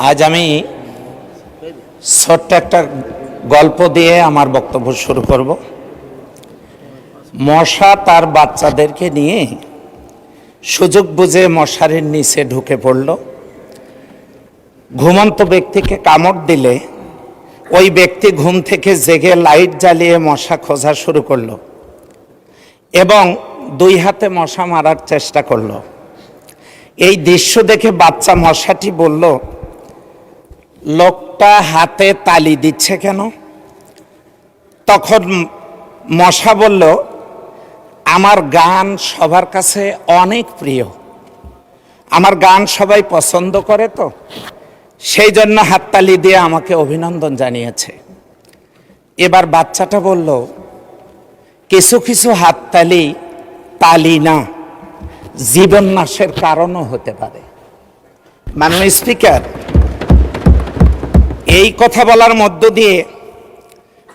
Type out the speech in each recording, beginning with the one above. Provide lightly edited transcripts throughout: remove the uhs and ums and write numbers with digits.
আজ আমি ছোট্ট একটা গল্প দিয়ে আমার বক্তব্য শুরু করব। মশা তার বাচ্চাদেরকে নিয়ে সুযোগ বুঝে মশারির নিচে ঢুকে পড়ল। ঘুমন্ত ব্যক্তিকে কামড় দিলে ওই ব্যক্তি ঘুম থেকে জেগে লাইট জ্বালিয়ে মশা খোঁজা শুরু করলো এবং দুই হাতে মশা মারার চেষ্টা করলো। এই দৃশ্য দেখে বাচ্চা মশাটি বলল, লোকটা হাতে তালি দিচ্ছে কেন? তখন মশা বলল, আমার গান সবার কাছে অনেক প্রিয়, আমার গান সবাই পছন্দ করে, তো সেই জন্য হাততালি দিয়ে আমাকে অভিনন্দন জানিয়েছে। এবার বাচ্চাটা বলল, কিছু কিছু হাততালি তালি না, জীবন নাশের কারণও হতে পারে। মাননীয় স্পিকার, এই কথা বলার মধ্য দিয়ে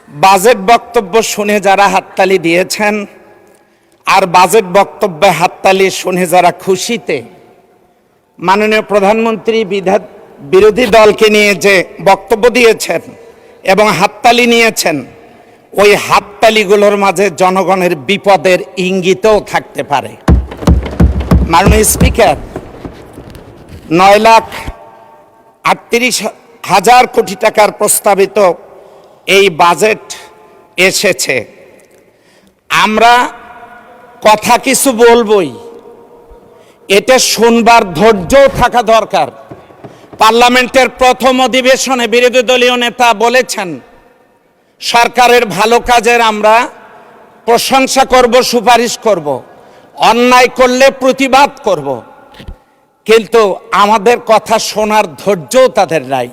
বাজেট বক্তব্য শুনে যারা হাততালি দিয়েছেন আর বাজেট বক্তব্যে হাততালি শুনে যারা খুশিতে মাননীয় প্রধানমন্ত্রী বিরোধী দলকে নিয়ে যে বক্তব্য দিয়েছেন এবং হাততালি নিয়েছেন, ওই হাততালিগুলোর মাঝে জনগণের বিপদের ইঙ্গিতও থাকতে পারে। মাননীয় স্পিকার, 9,38,000 কোটি টাকার প্রস্তাবিত এই বাজেট এসেছে। আমরা কথা কিছু বলবই, এটা শুনবার ধৈর্যও থাকা দরকার। পার্লামেন্টের প্রথম অধিবেশনে বিরোধী দলীয় নেতা বলেছেন, সরকারের ভালো কাজের আমরা প্রশংসা করব, সুপারিশ করব, অন্যায় করলে প্রতিবাদ করব, কিন্তু আমাদের কথা শোনার ধৈর্যও তাদের নাই।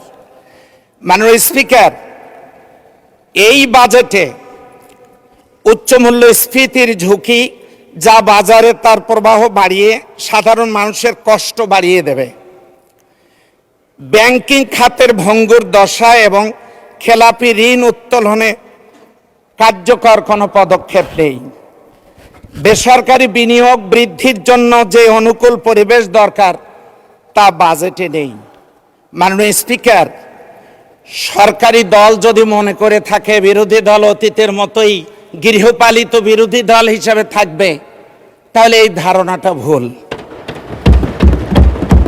মাননীয় স্পিকার, এই বাজেটে উচ্চ মূল্যস্ফীতির ঝুঁকি যা বাজারে তার প্রবাহ বাড়িয়ে সাধারণ মানুষের কষ্ট বাড়িয়ে দেবে। ব্যাংকিং খাতের ভঙ্গুর দশা এবং খেলাপি ঋণ উত্তোলনে কার্যকর কোনো পদক্ষেপ নেই। বেসরকারি বিনিয়োগ বৃদ্ধির জন্য যে অনুকূল পরিবেশ দরকার তা বাজেটে নেই। মাননীয় স্পিকার, সরকারি দল যদি মনে করে থাকে বিরোধী দল অতীতের মতোই গৃহপালিত বিরোধী দল হিসাবে থাকবে, তাহলে এই ধারণাটা ভুল।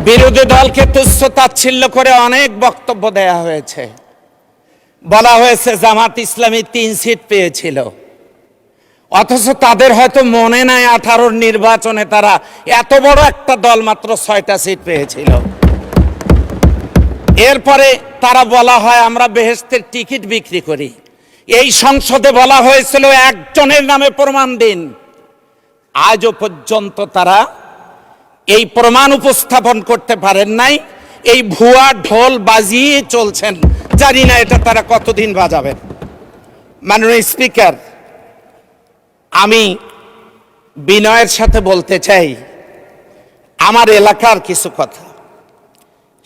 বিরোধী দলকে তুচ্ছ তাচ্ছিল্য করে অনেক বক্তব্য দেয়া হয়েছে। বলা হয়েছে জামাত ইসলামী 3 সিট পেয়েছিল, অথচ তাদের হয়তো মনে নাই 18 নির্বাচনে তারা এত বড় একটা দল মাত্র 6টা সিট পেয়েছিল। এরপরে তারা বলা হয় আমরা বেহেশতের টিকিট বিক্রি করি। এই সংসদে বলা হয়েছিল একজনের নামে প্রমাণ দিন। আজও পর্যন্ত তারা এই প্রমাণ উপস্থাপন করতে পারেন নাই। এই ভুয়া ঢোল বাজিয়ে চলছেন, জানি না এটা তারা কতদিন বাজাবেন। মাননীয় স্পিকার, আমি বিনয়ের সাথে বলতে চাই আমার এলাকার কিছু কথা।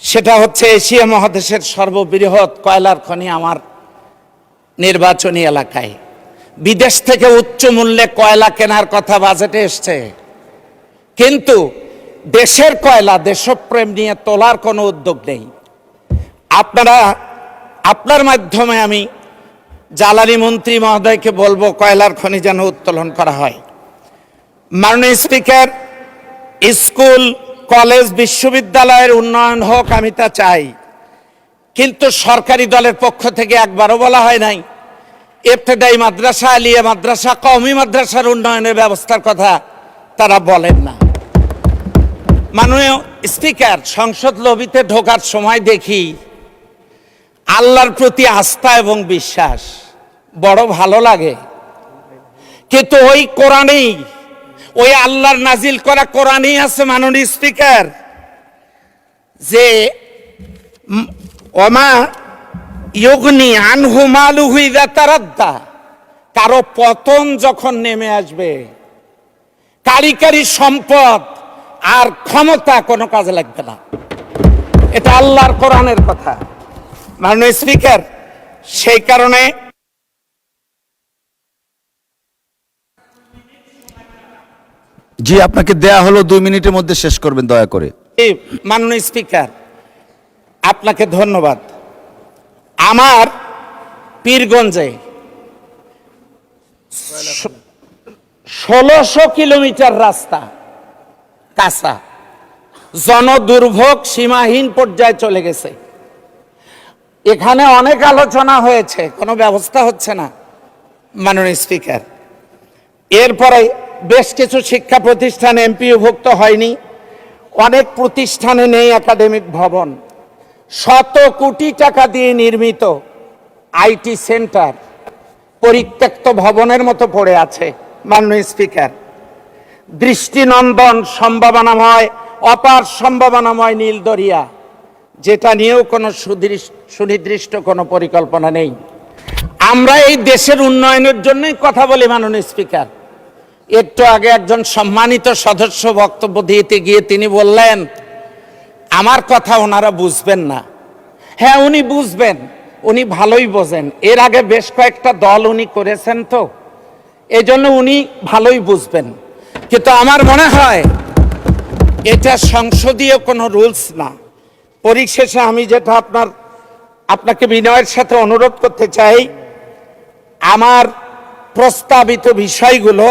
সেটা হচ্ছে এশিয়া মহাদেশের সর্ববৃহৎ কয়লার খনি আমার নির্বাচনী এলাকায়। বিদেশ থেকে উচ্চ মূল্যে কয়লা কেনার কথা বাজেটে এসছে, কিন্তু দেশের কয়লা দেশপ্রেম নিয়ে তোলার কোনো উদ্যোগ নেই। আপনার মাধ্যমে আমি জ্বালানি মন্ত্রী মহোদয়কে বলবো কয়লার খনি যেন উত্তোলন করা হয়। মাননীয় স্পিকার, স্কুল কলেজ বিশ্ববিদ্যালয়ের উন্নয়ন হোক, আমি তা চাই, কিন্তু সরকারি দলের পক্ষ থেকে একবারও বলা হয় নাই ইবতেদায়ী মাদ্রাসা, আলিয়া মাদ্রাসা, কওমি মাদ্রাসার উন্নয়নের ব্যবস্থার কথা তারা বলেন না। মাননীয় স্পিকার, সংসদ লবিতে ঢোকার সময় দেখি আল্লাহর প্রতি আস্থা এবং বিশ্বাস বড় ভালো লাগে, কিন্তু ওই কোরআনেই, ওই আল্লাহর নাজিল করা কোরআনেই আছে মাননীয় স্পিকার, যে ওমা ইউগনি আনহু মালুহু ইযা তারাদ্দা, কারো পতন যখন নেমে আসবে, কারিগরি সম্পদ আর ক্ষমতা কোনো কাজে লাগবে না। এটা আল্লাহর কোরআনের কথা। মাননীয় স্পিকার, সেই কারণে জি, আপনাকে দেয়া হলো 2 মিনিটের মধ্যে শেষ করবেন দয়া করে। মাননীয় স্পিকার, আপনাকে ধন্যবাদ। আমার পীরগঞ্জে 1600 কিলোমিটার রাস্তা কাঁচা, জনদুর্ভোগ সীমাহীন পর্যায়ে চলে গেছে। এখানে অনেক আলোচনা হয়েছে, কোনো ব্যবস্থা হচ্ছে না মাননীয় স্পিকার। এরপরে বেশ কিছু শিক্ষা প্রতিষ্ঠান এমপিওভুক্ত হয়নি, অনেক প্রতিষ্ঠানে নেই একাডেমিক ভবন। শত কোটি টাকা দিয়ে নির্মিত আইটি সেন্টার পরিত্যক্ত ভবনের মতো পড়ে আছে মাননীয় স্পিকার। দৃষ্টিনন্দন সম্ভাবনাময়, অপার সম্ভাবনাময় নীলদরিয়া, যেটা নিয়েও কোনো সুনির্দিষ্ট কোনো পরিকল্পনা নেই। আমরা এই দেশের উন্নয়নের জন্যই কথা বলি মাননীয় স্পিকার। একটু আগে একজন সম্মানিত সদস্য বক্তব্য দিতে গিয়ে তিনি বললেন আমার কথা ওনারা বুঝবেন না। হ্যাঁ, উনি বুঝবেন, উনি ভালোই বোঝেন। এর আগে বেশ কয়েকটা দল উনি করেছেন, তো এই জন্য উনি ভালোই বুঝবেন। কিন্তু আমার মনে হয় এটা সংসদীয় কোনো রুলস না। পরিশেষে আমি যেটা আপনাকে বিনয়ের সাথে অনুরোধ করতে চাই, আমার প্রস্তাবিত বিষয়গুলো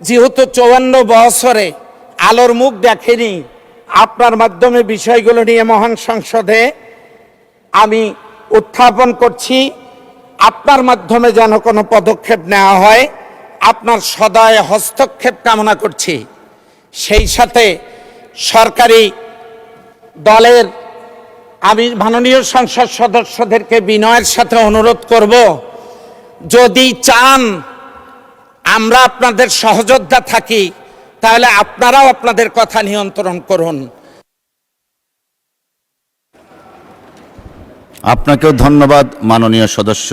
যেহেতু 54 বছরে আলোর মুখ দেখেনি, আপনার মাধ্যমে বিষয়গুলো নিয়ে মহান সংসদে আমি উত্থাপন করছি। আপনার মাধ্যমে যেন কোনো পদক্ষেপ নেওয়া হয়, আপনার সদয় হস্তক্ষেপ কামনা করছি। সেই সাথে সরকারি দলের আমি মাননীয় সংসদ সদস্যদেরকে বিনয়ের সাথে অনুরোধ করব, যদি চান আমরা আপনাদের সহযোদ্ধা থাকি, তাহলে আপনারাও আপনাদের কথা নিয়ন্ত্রণ করুন। আপনাকেও ধন্যবাদ মাননীয় সদস্য।